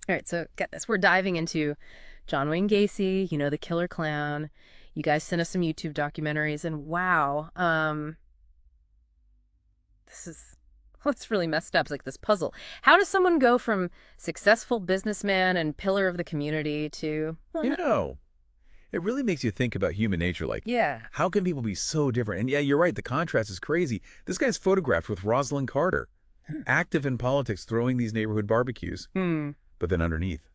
All right, so get this. We're diving into John Wayne Gacy, the killer clown. You guys sent us some YouTube documentaries, and wow, this is what's really messed up. It's like this puzzle. How does someone go from successful businessman and pillar of the community to, well, You know, it really makes you think about human nature. Like, yeah. how can people be so different? And yeah, you're right. The contrast is crazy. This guy's photographed with Rosalind Carter, active in politics, throwing these neighborhood barbecues. Hmm. But then underneath,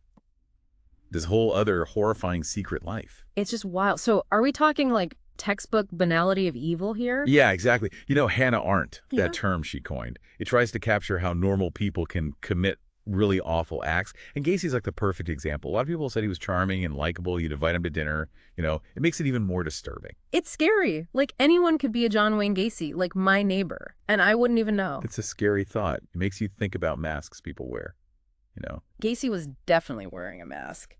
this whole other horrifying secret life. It's just wild. So, are we talking like textbook banality of evil here? Yeah, exactly. You know, Hannah Arendt, Yeah. that term she coined, it tries to capture how normal people can commit really awful acts. And Gacy's like the perfect example. A lot of people said he was charming and likable. You'd invite him to dinner. It makes it even more disturbing. It's scary. Like anyone could be a John Wayne Gacy, like my neighbor, and I wouldn't even know. It's a scary thought. It makes you think about masks people wear. Gacy was definitely wearing a mask,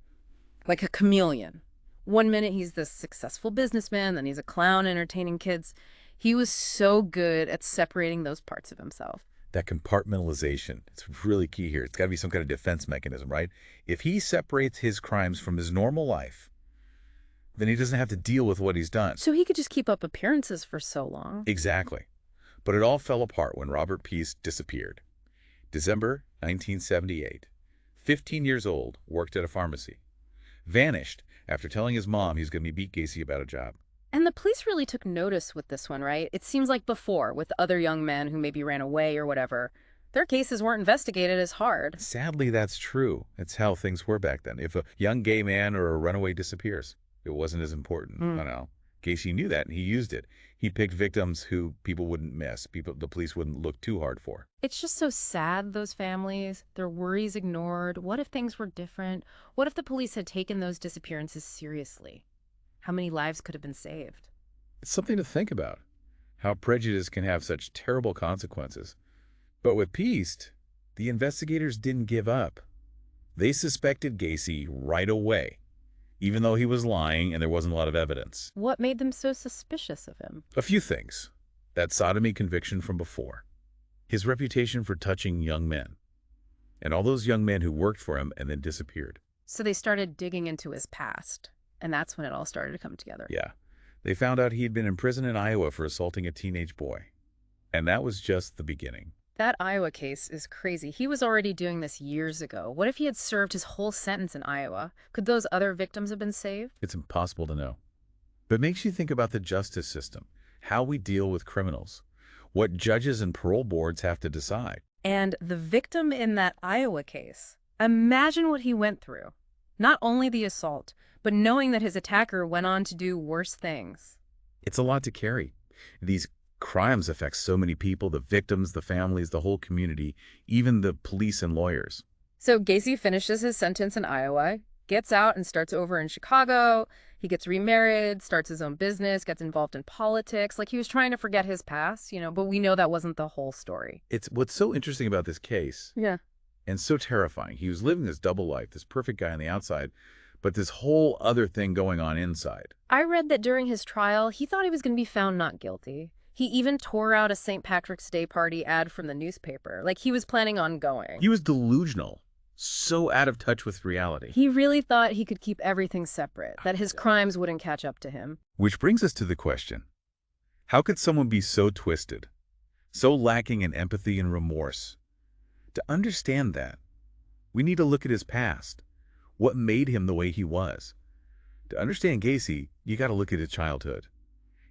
like a chameleon. One minute he's this successful businessman, then he's a clown entertaining kids. He was so good at separating those parts of himself. That compartmentalization, it's really key here. It's got to be some kind of defense mechanism, right? If he separates his crimes from his normal life, then he doesn't have to deal with what he's done. So he could just keep up appearances for so long. Exactly. But it all fell apart when Robert Piest disappeared. December 1978. 15 years old, worked at a pharmacy. Vanished after telling his mom he was going to meet Gacy about a job. And the police really took notice with this one, right? It seems like before, with other young men who maybe ran away or whatever, their cases weren't investigated as hard. Sadly, that's true. It's how things were back then. If a young gay man or a runaway disappears, it wasn't as important. Mm. I know. Gacy knew that, and he used it. He picked victims who people wouldn't miss, people the police wouldn't look too hard for. It's just so sad, those families, their worries ignored. What if things were different? What if the police had taken those disappearances seriously? How many lives could have been saved? It's something to think about, how prejudice can have such terrible consequences. But with Piest, the investigators didn't give up. They suspected Gacy right away, even though he was lying and there wasn't a lot of evidence. What made them so suspicious of him? A few things. That sodomy conviction from before, his reputation for touching young men, and all those young men who worked for him and then disappeared. So they started digging into his past, and that's when it all started to come together. Yeah. They found out he'd been in prison in Iowa for assaulting a teenage boy. And that was just the beginning. That Iowa case is crazy. He was already doing this years ago. What if he had served his whole sentence in Iowa? Could those other victims have been saved? It's impossible to know. But it makes you think about the justice system, how we deal with criminals, what judges and parole boards have to decide. And the victim in that Iowa case, imagine what he went through. Not only the assault, but knowing that his attacker went on to do worse things. It's a lot to carry. These crimes affect so many people, the victims, the families, the whole community, even the police and lawyers. So Gacy finishes his sentence in Iowa, gets out and starts over in Chicago. He gets remarried, starts his own business, gets involved in politics. Like he was trying to forget his past, but we know that wasn't the whole story. It's what's so interesting about this case Yeah. and so terrifying. He was living this double life, this perfect guy on the outside, but this whole other thing going on inside. I read that during his trial, he thought he was going to be found not guilty. He even tore out a St. Patrick's Day party ad from the newspaper. Like he was planning on going. He was delusional, so out of touch with reality. He really thought he could keep everything separate, that his crimes wouldn't catch up to him. Which brings us to the question, how could someone be so twisted, so lacking in empathy and remorse? To understand that, we need to look at his past, what made him the way he was. To understand Gacy, you got to look at his childhood.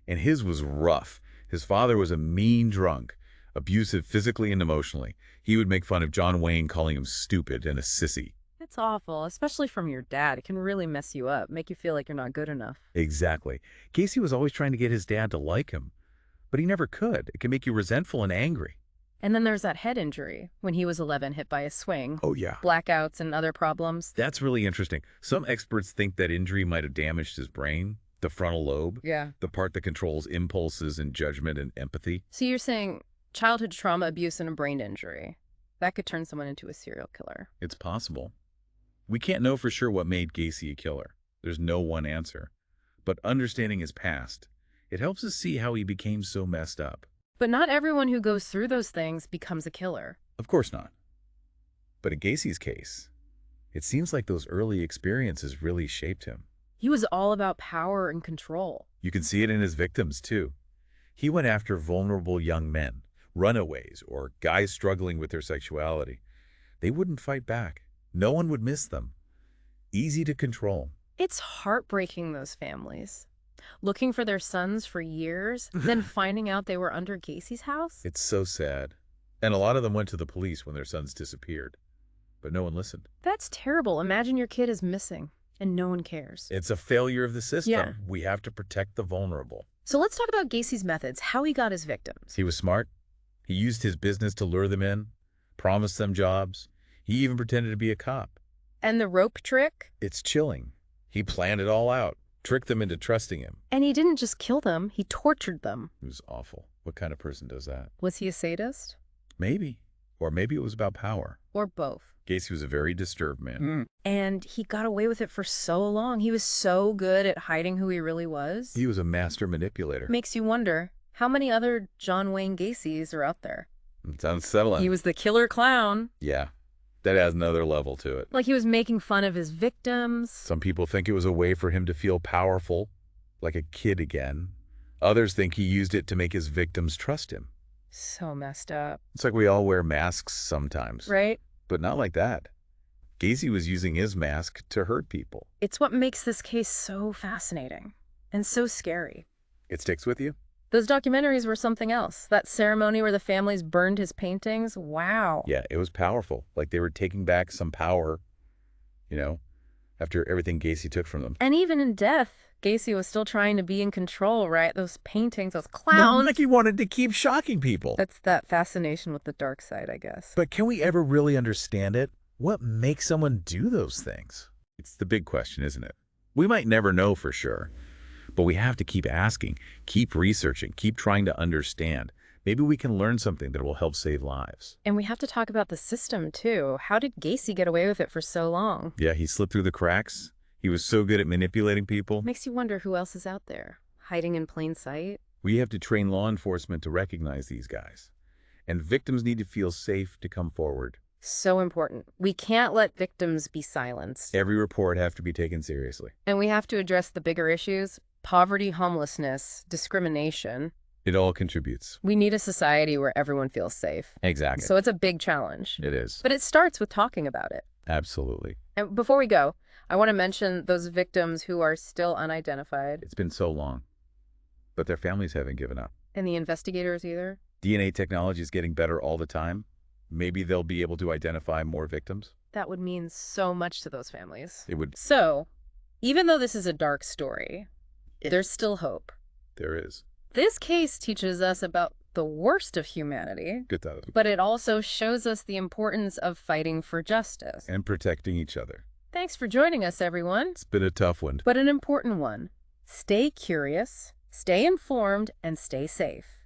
And his was rough. His father was a mean drunk, abusive physically and emotionally. He would make fun of John Wayne, calling him stupid and a sissy. It's awful, especially from your dad. It can really mess you up, make you feel like you're not good enough. Exactly. Gacy was always trying to get his dad to like him, but he never could. It can make you resentful and angry. And then there's that head injury when he was 11, hit by a swing. Oh, yeah. Blackouts and other problems. That's really interesting. Some experts think that injury might have damaged his brain, the frontal lobe, Yeah. the part that controls impulses and judgment and empathy. So you're saying childhood trauma, abuse, and a brain injury. That could turn someone into a serial killer. It's possible. We can't know for sure what made Gacy a killer. There's no one answer. But understanding his past, it helps us see how he became so messed up. But not everyone who goes through those things becomes a killer. Of course not. But in Gacy's case, It seems like those early experiences really shaped him. He was all about power and control. You can see it in his victims, too. He went after vulnerable young men, runaways, or guys struggling with their sexuality. They wouldn't fight back. No one would miss them. Easy to control. It's heartbreaking, those families. Looking for their sons for years, then finding out they were under Gacy's house? It's so sad. And a lot of them went to the police when their sons disappeared. But no one listened. That's terrible. Imagine your kid is missing and no one cares. It's a failure of the system. Yeah. We have to protect the vulnerable. So let's talk about Gacy's methods, how he got his victims. He was smart. He used his business to lure them in, promised them jobs. He even pretended to be a cop. And the rope trick? It's chilling. He planned it all out, tricked them into trusting him. And he didn't just kill them, he tortured them. It was awful. What kind of person does that? Was he a sadist? Maybe. Or maybe it was about power. Or both. Gacy was a very disturbed man. And he got away with it for so long. He was so good at hiding who he really was. He was a master manipulator. Makes you wonder, how many other John Wayne Gacys are out there? It's unsettling. He was the killer clown. Yeah. That has another level to it. Like he was making fun of his victims. Some people think it was a way for him to feel powerful, like a kid again. Others think he used it to make his victims trust him. So messed up. It's like we all wear masks sometimes. Right? But not like that. Gacy was using his mask to hurt people. It's what makes this case so fascinating and so scary. It sticks with you? Those documentaries were something else. That ceremony where the families burned his paintings, wow. Yeah, it was powerful. Like they were taking back some power, after everything Gacy took from them. And even in death, Gacy was still trying to be in control, right? Those paintings, those clowns. Like he wanted to keep shocking people. That's that fascination with the dark side, I guess. But can we ever really understand it? What makes someone do those things? It's the big question, isn't it? We might never know for sure, but we have to keep asking, keep researching, keep trying to understand. Maybe we can learn something that will help save lives. And we have to talk about the system, too. How did Gacy get away with it for so long? Yeah, he slipped through the cracks. He was so good at manipulating people. Makes you wonder who else is out there, hiding in plain sight. We have to train law enforcement to recognize these guys. And victims need to feel safe to come forward. So important. We can't let victims be silenced. Every report has to be taken seriously. And we have to address the bigger issues: poverty, homelessness, discrimination. It all contributes. We need a society where everyone feels safe. Exactly. So it's a big challenge. It is. But it starts with talking about it. Absolutely. And before we go, I want to mention those victims who are still unidentified. It's been so long. But their families haven't given up. And the investigators either. DNA technology is getting better all the time. Maybe they'll be able to identify more victims. That would mean so much to those families. It would. So, even though this is a dark story, there's still hope. There is. This case teaches us about the worst of humanity, Good thought. but it also shows us the importance of fighting for justice. And protecting each other. Thanks for joining us, everyone. It's been a tough one. But an important one. Stay curious, stay informed, and stay safe.